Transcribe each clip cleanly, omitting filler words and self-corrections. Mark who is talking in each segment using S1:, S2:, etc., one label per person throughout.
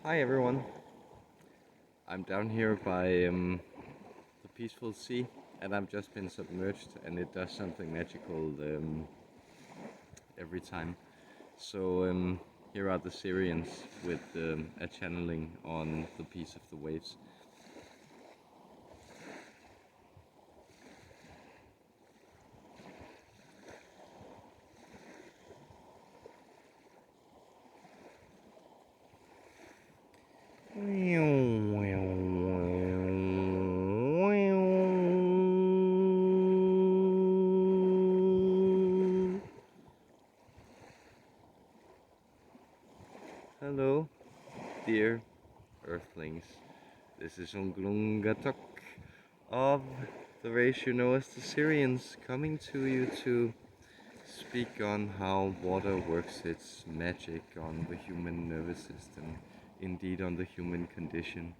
S1: Hi everyone, I'm down here by the peaceful sea and I've just been submerged and it does something magical every time. So here are the Sirians with a channeling on the peace of the waves. Hello, dear Earthlings. This is Unglungatoq of the race you know as the Sirians, coming to you to speak on how water works its magic on the human nervous system, indeed on the human condition.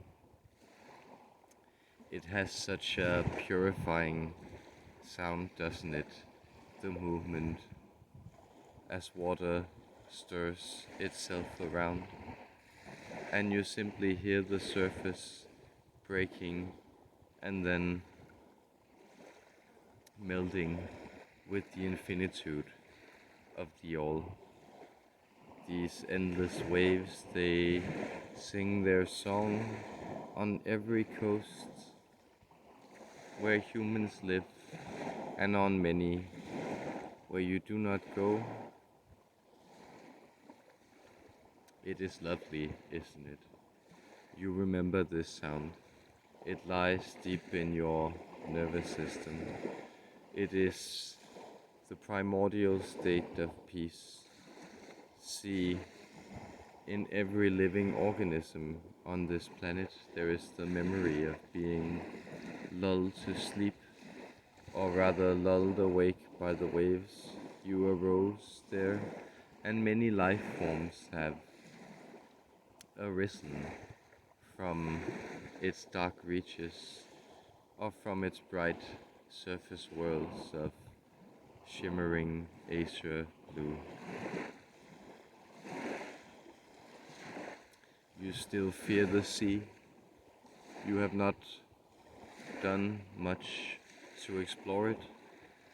S1: It has such a purifying sound, doesn't it? The movement as water stirs itself around, and you simply hear the surface breaking and then melding with the infinitude of the all. These endless waves, they sing their song on every coast where humans live, and on many where you do not go. It is lovely, isn't it? You remember this sound. It lies deep in your nervous system. It is the primordial state of peace. See, in every living organism on this planet, there is the memory of being lulled to sleep, or rather lulled awake by the waves. You arose there, and many life forms have arisen from its dark reaches, or from its bright surface worlds of shimmering azure blue. You still fear the sea. You have not done much to explore it.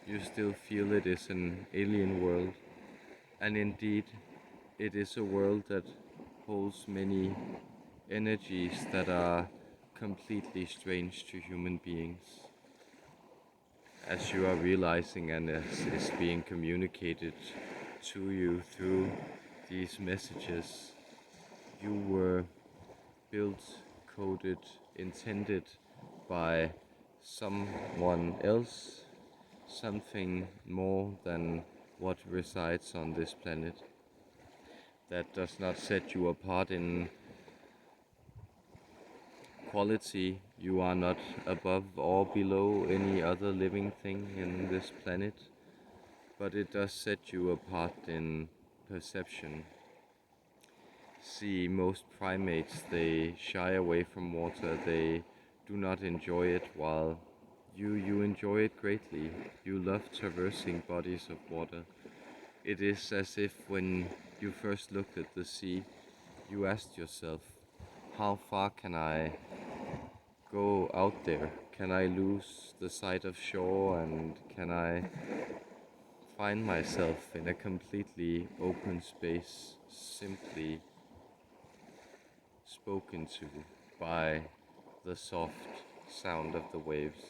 S1: You still feel it is an alien world, and indeed it is a world that holds many energies that are completely strange to human beings. As you are realizing, and as is being communicated to you through these messages, you were built, coded, intended by someone else, something more than what resides on this planet. That does not set you apart in quality. You are not above or below any other living thing in this planet, but it does set you apart in perception. See, most primates, they shy away from water, they do not enjoy it, while you enjoy it greatly. You love traversing bodies of water. It is as if when you first looked at the sea, you asked yourself, how far can I go out there? Can I lose the sight of shore, and can I find myself in a completely open space, simply spoken to by the soft sound of the waves?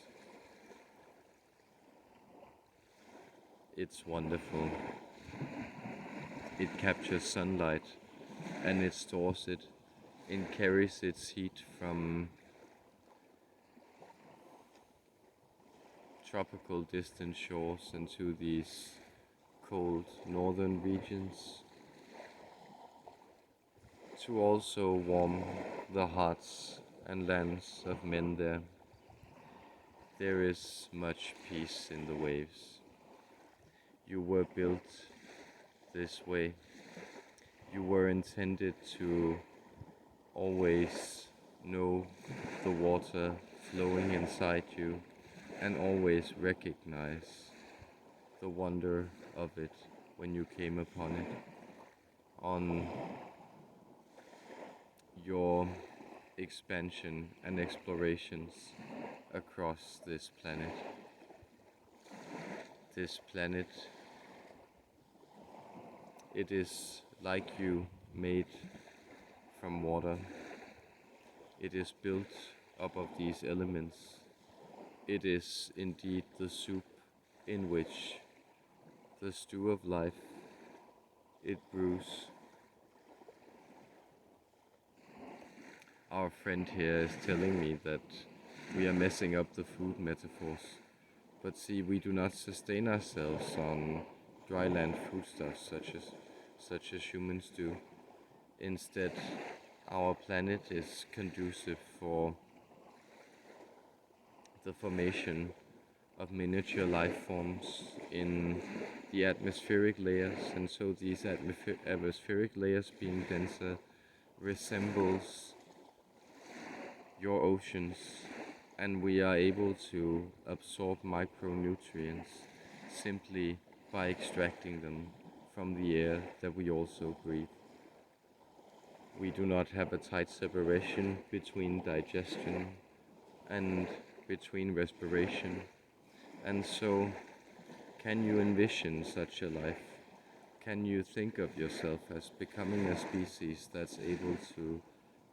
S1: It's wonderful. It captures sunlight and it stores it. It carries its heat from tropical distant shores into these cold northern regions to also warm the hearts and lands of men there. There is much peace in the waves. You were built this way. You were intended to always know the water flowing inside you and always recognize the wonder of it when you came upon it. On your expansion and explorations across this planet. This planet, it is like you, made from water. It is built up of these elements. It is indeed the soup in which the stew of life it brews. Our friend here is telling me that we are messing up the food metaphors. But see, we do not sustain ourselves on dry land foodstuffs such as humans do. Instead, our planet is conducive for the formation of miniature life forms in the atmospheric layers, and so these atmospheric layers being denser resembles your oceans, and we are able to absorb micronutrients simply by extracting them from the air that we also breathe. We do not have a tight separation between digestion and between respiration, and so can you envision such a life? Can you think of yourself as becoming a species that's able to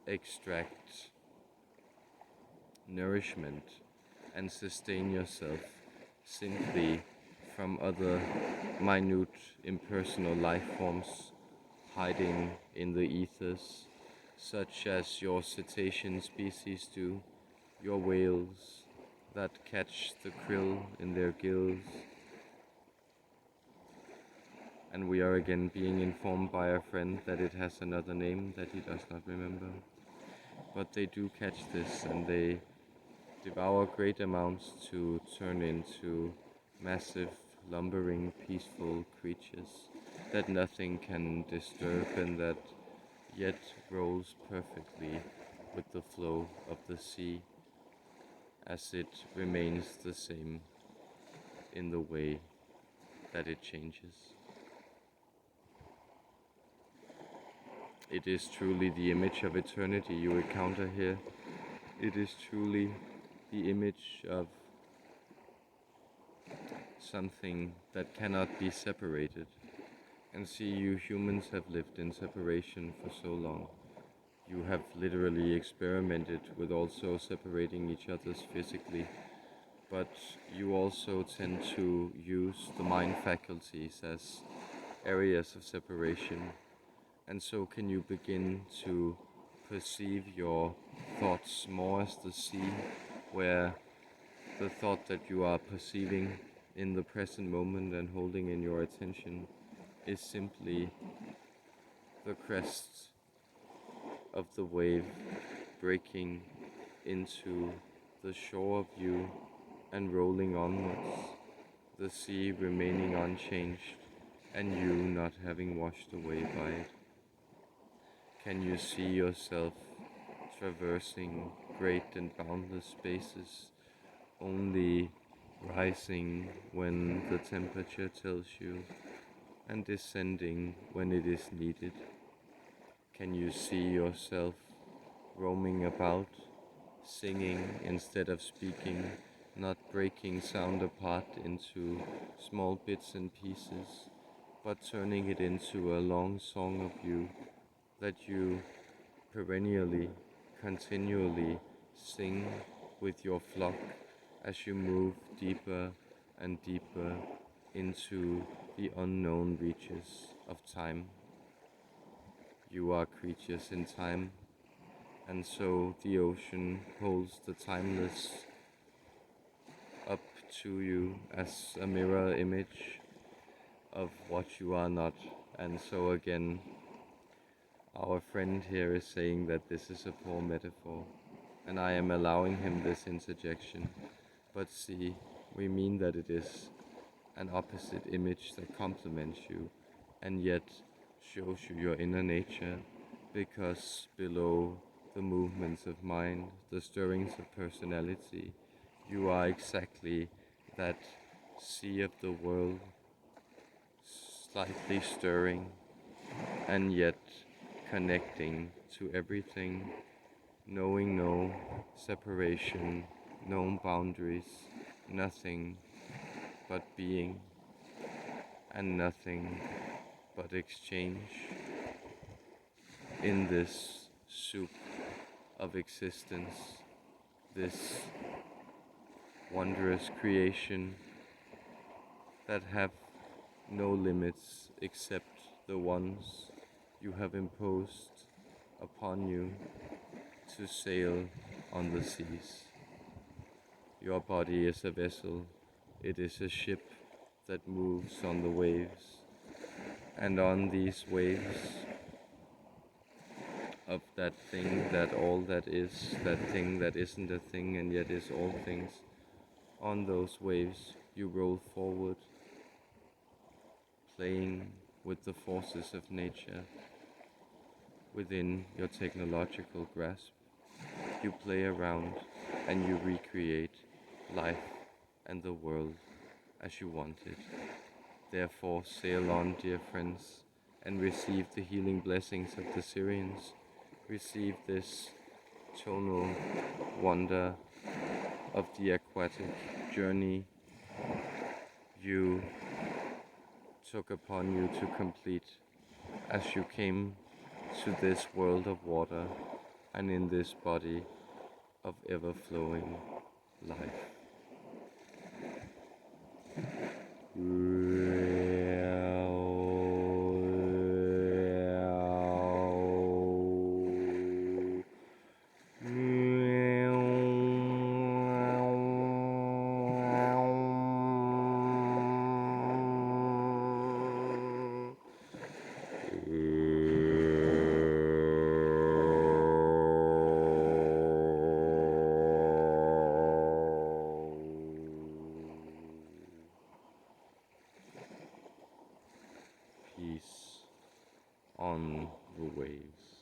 S1: extract nourishment and sustain yourself simply from other minute impersonal life forms hiding in the ethers, such as your cetacean species do, your whales that catch the krill in their gills? And we are again being informed by our friend that it has another name that he does not remember. But they do catch this, and they devour great amounts to turn into massive, lumbering, peaceful creatures that nothing can disturb, and that yet rolls perfectly with the flow of the sea, as it remains the same in the way that it changes. It is truly the image of eternity you encounter here. It is truly the image of something that cannot be separated. And see, you humans have lived in separation for so long. You have literally experimented with also separating each other's physically, but you also tend to use the mind faculties as areas of separation. And so can you begin to perceive your thoughts more as the sea, where the thought that you are perceiving in the present moment and holding in your attention is simply the crest of the wave breaking into the shore of you and rolling onwards, the sea remaining unchanged and you not having washed away by it? Can you see yourself traversing great and boundless spaces, only rising when the temperature tells you and descending when it is needed? Can you see yourself roaming about, singing instead of speaking, not breaking sound apart into small bits and pieces, but turning it into a long song of you that you perennially, continually sing with your flock as you move deeper and deeper into the unknown reaches of time? You are creatures in time, and so the ocean holds the timeless up to you as a mirror image of what you are not. And so again, our friend here is saying that this is a poor metaphor, and I am allowing him this interjection. But see, we mean that it is an opposite image that complements you, and yet shows you your inner nature, because below the movements of mind, the stirrings of personality, you are exactly that sea of the world, slightly stirring and yet connecting to everything, knowing no separation, no boundaries, nothing but being, and nothing but exchange in this soup of existence, this wondrous creation that have no limits except the ones you have imposed upon you to sail on the seas. Your body is a vessel, it is a ship that moves on the waves, and on these waves of that thing, that all that is, that thing that isn't a thing and yet is all things, on those waves you roll forward, playing with the forces of nature within your technological grasp. You play around and you recreate life and the world as you want it. Therefore, sail on, dear friends, and receive the healing blessings of the Sirians. Receive this tonal wonder of the aquatic journey you took upon you to complete as you came to this world of water and in this body of ever-flowing life. Peace on the waves.